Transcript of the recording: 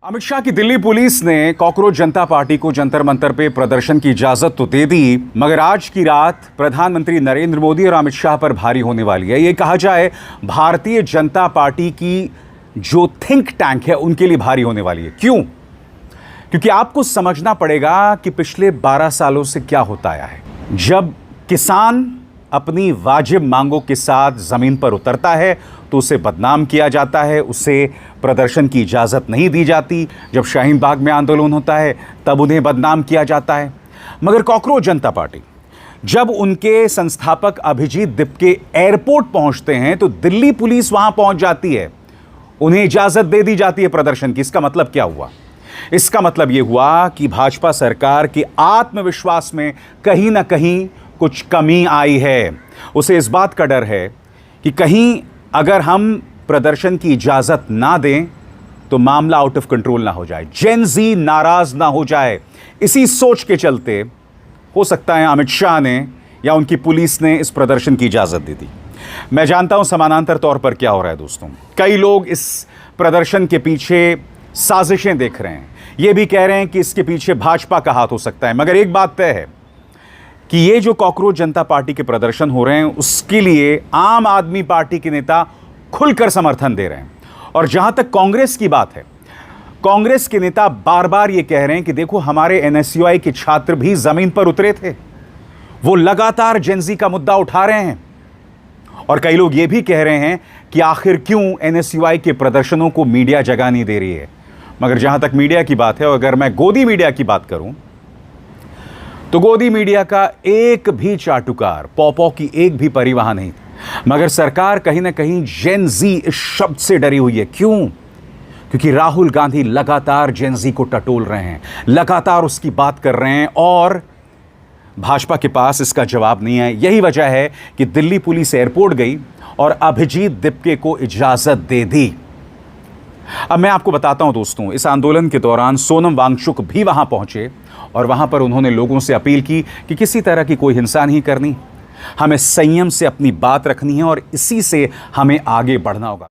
अमित शाह की दिल्ली पुलिस ने कॉकरोच जनता पार्टी को जंतर मंतर पे प्रदर्शन की इजाजत तो दे दी, मगर आज की रात प्रधानमंत्री नरेंद्र मोदी और अमित शाह पर भारी होने वाली है। ये कहा जाए भारतीय जनता पार्टी की जो थिंक टैंक है उनके लिए भारी होने वाली है। क्यों? क्योंकि आपको समझना पड़ेगा कि पिछले 12 सालों से क्या होता आया है। जब किसान अपनी वाजिब मांगों के साथ जमीन पर उतरता है तो उसे बदनाम किया जाता है, उसे प्रदर्शन की इजाज़त नहीं दी जाती। जब शाहीन बाग में आंदोलन होता है तब उन्हें बदनाम किया जाता है। मगर कॉकरोच जनता पार्टी जब उनके संस्थापक अभिजीत दिपके एयरपोर्ट पहुंचते हैं तो दिल्ली पुलिस वहां पहुंच जाती है, उन्हें इजाज़त दे दी जाती है प्रदर्शन की। इसका मतलब क्या हुआ? इसका मतलब यह हुआ कि भाजपा सरकार के आत्मविश्वास में कहीं ना कहीं कुछ कमी आई है। उसे इस बात का डर है कि कहीं अगर हम प्रदर्शन की इजाजत ना दें तो मामला आउट ऑफ कंट्रोल ना हो जाए, जेन ज़ी नाराज ना हो जाए। इसी सोच के चलते हो सकता है अमित शाह ने या उनकी पुलिस ने इस प्रदर्शन की इजाजत दे दी। मैं जानता हूं समानांतर तौर पर क्या हो रहा है दोस्तों। कई लोग इस प्रदर्शन के पीछे साजिशें देख रहे हैं, यह भी कह रहे हैं कि इसके पीछे भाजपा का हाथ हो सकता है। मगर एक बात तय है कि ये जो कॉकरोच जनता पार्टी के प्रदर्शन हो रहे हैं उसके लिए आम आदमी पार्टी के नेता खुलकर समर्थन दे रहे हैं। और जहां तक कांग्रेस की बात है, कांग्रेस के नेता बार बार ये कह रहे हैं कि देखो हमारे एनएसयूआई के छात्र भी जमीन पर उतरे थे, वो लगातार जेन-ज़ी का मुद्दा उठा रहे हैं। और कई लोग ये भी कह रहे हैं कि आखिर क्यों एनएसयूआई के प्रदर्शनों को मीडिया जगह नहीं दे रही है। मगर जहां तक मीडिया की बात है, और अगर मैं गोदी मीडिया की बात करूं तो गोदी मीडिया का एक भी चाटुकार, पौ की एक भी परी वहां नहीं थी। मगर सरकार कहीं ना कहीं जेन-ज़ी इस शब्द से डरी हुई है। क्यों? क्योंकि राहुल गांधी लगातार जेन-ज़ी को टटोल रहे हैं, लगातार उसकी बात कर रहे हैं और भाजपा के पास इसका जवाब नहीं है। यही वजह है कि दिल्ली पुलिस एयरपोर्ट गई और अभिजीत दिपके को इजाजत दे दी। अब मैं आपको बताता हूं दोस्तों, इस आंदोलन के दौरान सोनम वांगचुक भी वहां पहुंचे और वहां पर उन्होंने लोगों से अपील की कि किसी तरह की कोई हिंसा नहीं करनी, हमें संयम से अपनी बात रखनी है और इसी से हमें आगे बढ़ना होगा।